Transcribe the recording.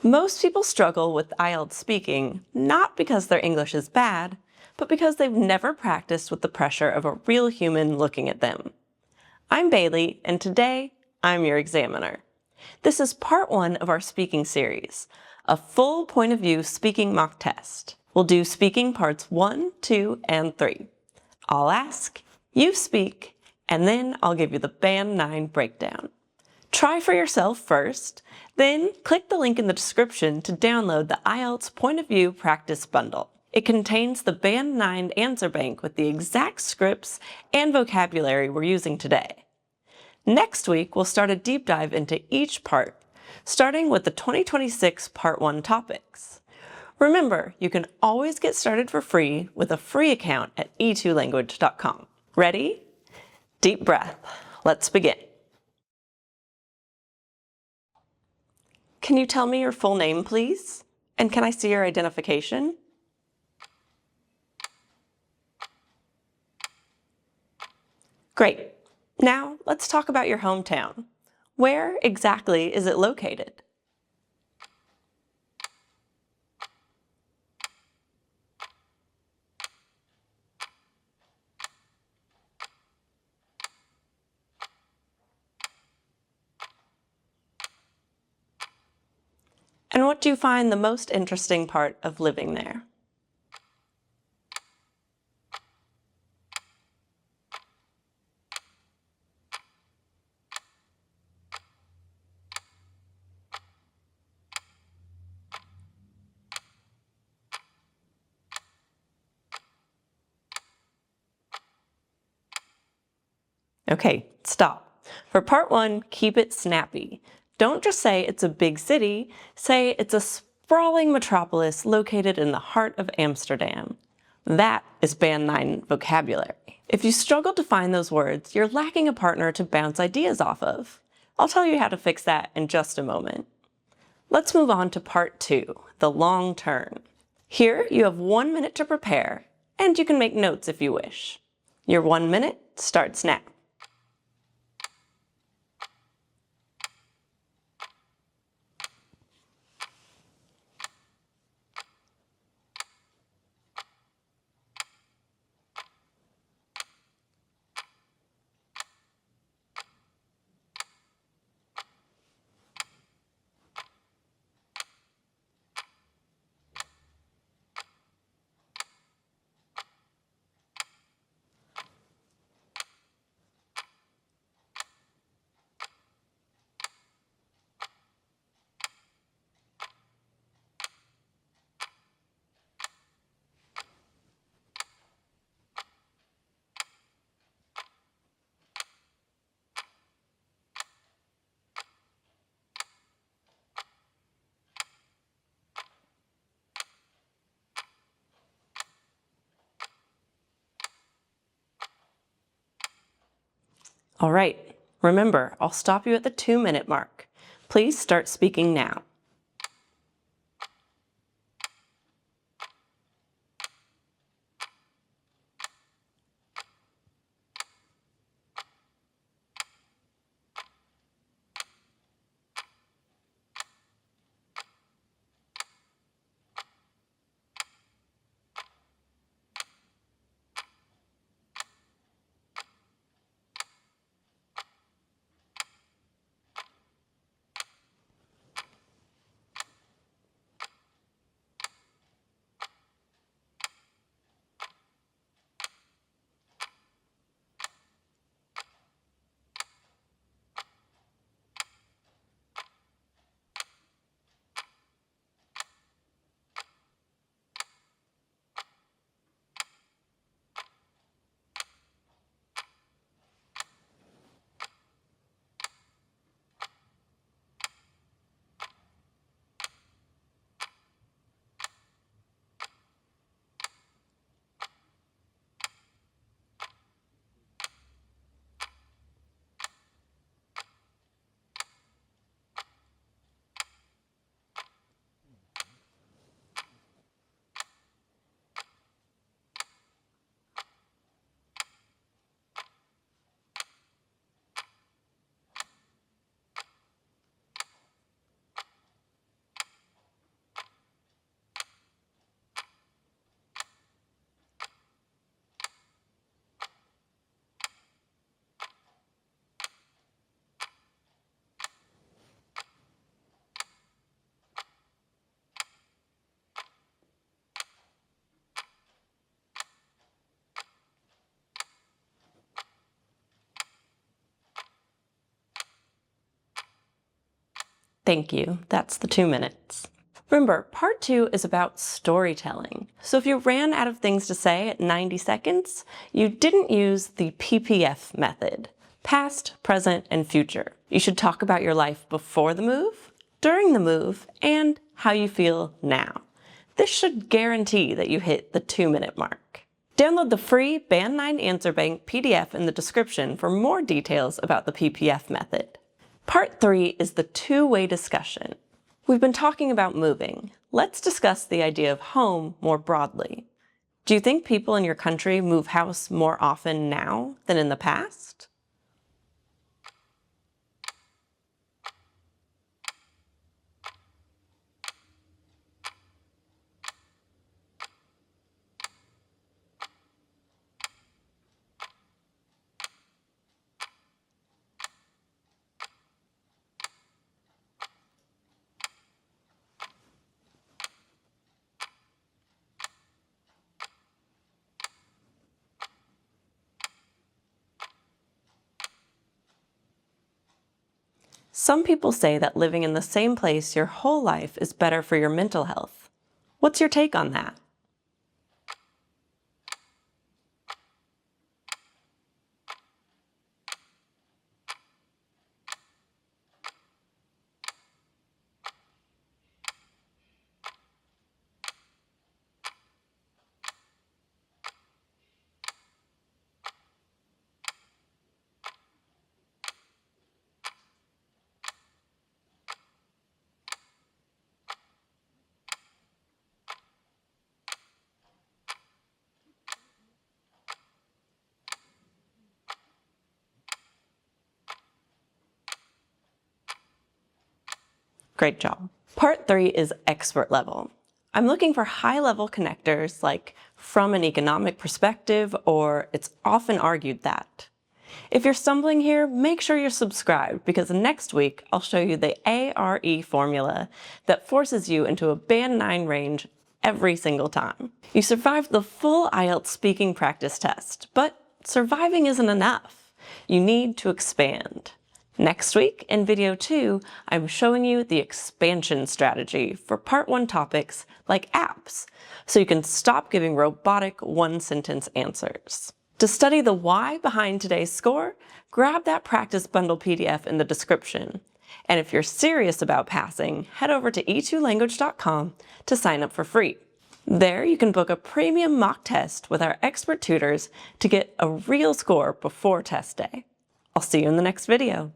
Most people struggle with IELTS speaking, not because their English is bad, but because they've never practiced with the pressure of a real human looking at them. I'm Bailey, and today, I'm your examiner. This is part 1 of our speaking series, a full point of view speaking mock test. We'll do speaking parts 1, 2, and 3. I'll ask, you speak, and then I'll give you the Band 9 breakdown. Try for yourself first, then click the link in the description to download the IELTS Point of View Practice Bundle. It contains the Band 9 answer bank with the exact scripts and vocabulary we're using today. Next week, we'll start a deep dive into each part, starting with the 2026 Part 1 topics. Remember, you can always get started for free with a free account at e2language.com. Ready? Deep breath. Let's begin. Can you tell me your full name, please? And can I see your identification? Great. Now, let's talk about your hometown. Where exactly is it located? And what do you find the most interesting part of living there? Okay, stop. For part 1, keep it snappy. Don't just say it's a big city, say it's a sprawling metropolis located in the heart of Amsterdam. That is Band 9 vocabulary. If you struggle to find those words, you're lacking a partner to bounce ideas off of. I'll tell you how to fix that in just a moment. Let's move on to part 2, the long turn. Here you have 1 minute to prepare, and you can make notes if you wish. Your 1 minute starts now. All right, remember, I'll stop you at the 2-minute mark. Please start speaking now. Thank you. That's the 2 minutes. Remember, part 2 is about storytelling. So if you ran out of things to say at 90 seconds, you didn't use the PPF method. Past, present, and future. You should talk about your life before the move, during the move, and how you feel now. This should guarantee that you hit the 2-minute mark. Download the free Band 9 Answer Bank PDF in the description for more details about the PPF method. Part 3 is the two-way discussion. We've been talking about moving. Let's discuss the idea of home more broadly. Do you think people in your country move house more often now than in the past? Some people say that living in the same place your whole life is better for your mental health. What's your take on that? Great job. Part 3 is expert level. I'm looking for high-level connectors like from an economic perspective or it's often argued that. If you're stumbling here, make sure you're subscribed because next week I'll show you the ARE formula that forces you into a Band 9 range every single time. You survived the full IELTS speaking practice test, but surviving isn't enough. You need to expand. Next week, in video 2, I'm showing you the expansion strategy for part 1 topics like apps, so you can stop giving robotic one-sentence answers. To study the why behind today's score, grab that practice bundle PDF in the description. And if you're serious about passing, head over to e2language.com to sign up for free. There you can book a premium mock test with our expert tutors to get a real score before test day. I'll see you in the next video.